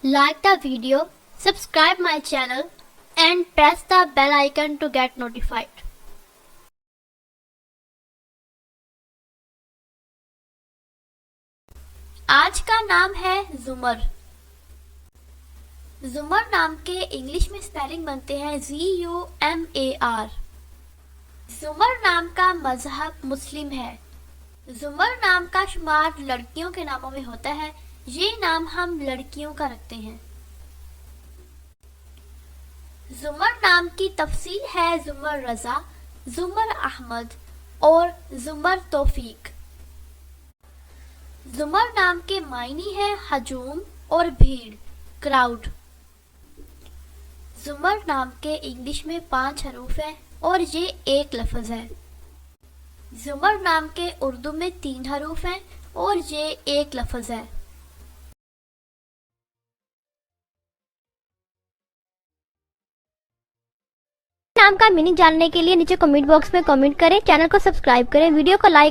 like the video, subscribe my channel and press the bell icon to get notified. आज का नाम है जुमर। जुमर नाम के इंग्लिश में स्पेलिंग बनते हैं ZUMAR। जुमर नाम का मजहब मुस्लिम है। जुमर नाम का शुमार लड़कियों के नामों में होता है। ये नाम हम लड़कियों का रखते हैं। जुमर नाम की तफसील है जुमर रजा, जुमर अहमद और जुमर तौफीक। जुमर नाम के मायने हैं हजूम और भीड़, क्राउड। जुमर नाम के इंग्लिश में 5 हरूफ हैं और ये एक लफ्ज़ है। जुमर नाम के उर्दू में 3 हरूफ हैं और ये एक लफ्ज़ है। नाम का मीनिंग जानने के लिए नीचे कमेंट बॉक्स में कमेंट करें, चैनल को सब्सक्राइब करें, वीडियो को लाइक